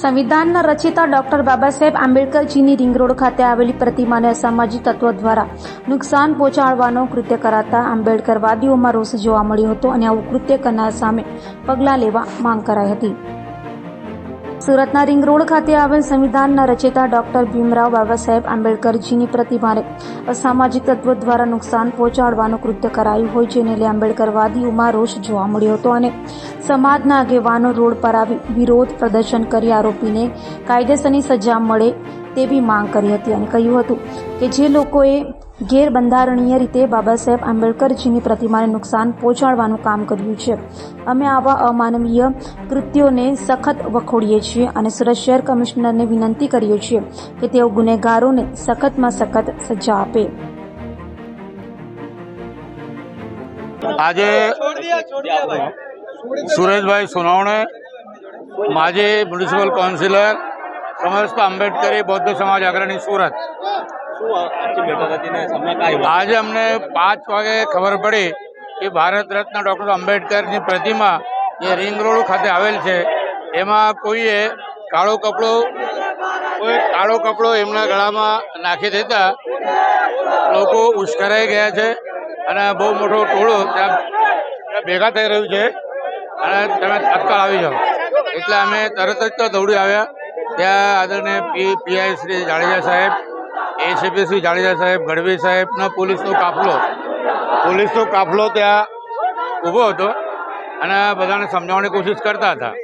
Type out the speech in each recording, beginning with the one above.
સંવિધાનના રચયિતા doctor Baba Saheb આંબેડકરજીની ring road ખાતે આવેલી પ્રતિમાને અસામાજિક તત્વો દ્વારા નુકસાન પહોંચાડવાનો કૃત્ય કરાતા આંબેડકરવાદીઓમાં રોષ જોવા મળ્યો હતો અને આવું કૃત્ય કરનાર સામે પગલાં લેવા માંગ કરાઈ હતી। સુરતના રિંગ રોડ ખાતે આવેલ સંવિધાનના રચયિતા ડોક્ટર ભીમરાવ બાબા સાહેબ આંબેડકરજીની પ્રતિમાને અસામાજિક તત્વો દ્વારા નુકસાન પહોંચાડવાનું કૃત્ય કરાયું હોય જેને લઈ આંબેડકરવાદીઓમાં રોષ જોવા મળ્યો હતો અને સમાજના આગેવાનો રોડ પર આવી વિરોધ પ્રદર્શન કરી આરોપીને કાયદેસરની સજા મળે તેવી માંગ કરી હતી અને કહ્યું હતું કે જે લોકોએ ગેરબંધારણીય રીતે બાબા સાહેબ આંબેડકરજીની પ્રતિમાને નુકસાન પહોંચાડવાનું કામ કર્યું છે, અમે આવા અમાનવીય કૃત્યોને સખત વખોડીએ છીએ અને સુરત શહેર કમિશનરને વિનંતી કરીએ છીએ કે તેઓ ગુનેગારોને સખતમાં સખત સજા આપે। આજે સુરેશભાઈ સોનવણે માજી મ્યુનિસિપલ કાઉન્સિલર સમસ્ત આંબેડકરી બૌદ્ધ સમાજ અગ્રણી સુરત આજે અમને 5 વાગે ખબર પડી કે ભારત રત્ન ડૉક્ટર આંબેડકરની પ્રતિમા જે રિંગ રોડ ખાતે આવેલ છે એમાં કોઈએ કાળો કપડો એમના ગળામાં નાખી દેતા લોકો ઉશ્કેરાઈ ગયા છે અને બહુ મોટો ટોળો ત્યાં ભેગા થઈ રહ્યું છે અને તમે તત્કાળ આવી જાઓ એટલે અમે તરત જ તો દોડી આવ્યા। ત્યાં આદરણીય પીઆઈ શ્રી જાડેજા સાહેબ, એસીપી શ્રી જાડેજા સાહેબ, ગઢવી સાહેબનો પોલીસનો કાફલો ત્યાં ઊભો હતો અને બધાને સમજાવવાની કોશિશ કરતા હતા।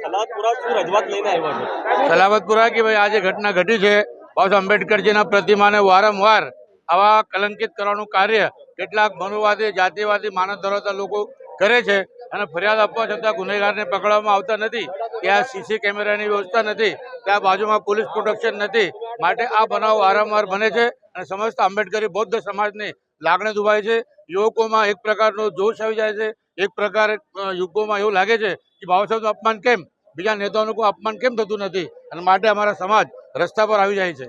સલાબતપુરા કે ભાઈ આ જે ઘટના ઘટી છે બાબા આંબેડકરજીના પ્રતિમાને વારંવાર આવા કલંકિત કરવાનું કાર્ય કેટલાક મનુવાદી જાતિવાદી માનસ ધરાવતા લોકો કરે છે અને ફરિયાદ આપવા છતાં ગુનેગારને પકડવામાં આવતા નથી। ત્યાં સીસી કેમેરાની વ્યવસ્થા નથી, ત્યાં બાજુમાં પોલીસ પ્રોટેક્શન નથી, માટે આ બનાવ વારંવાર બને છે અને સમસ્ત આંબેડકરી બૌદ્ધ સમાજની લાગણી દુભાય છે। યુવકોમાં એક પ્રકારનો જોશ આવી જાય છે, એક પ્રકાર યુવકોમાં એવું લાગે છે કે બાબા સાહેબનું અપમાન કેમ, બીજા નેતાઓનું કોઈ અપમાન કેમ થતું નથી અને માટે અમારા સમાજ રસ્તા પર આવી જાય છે।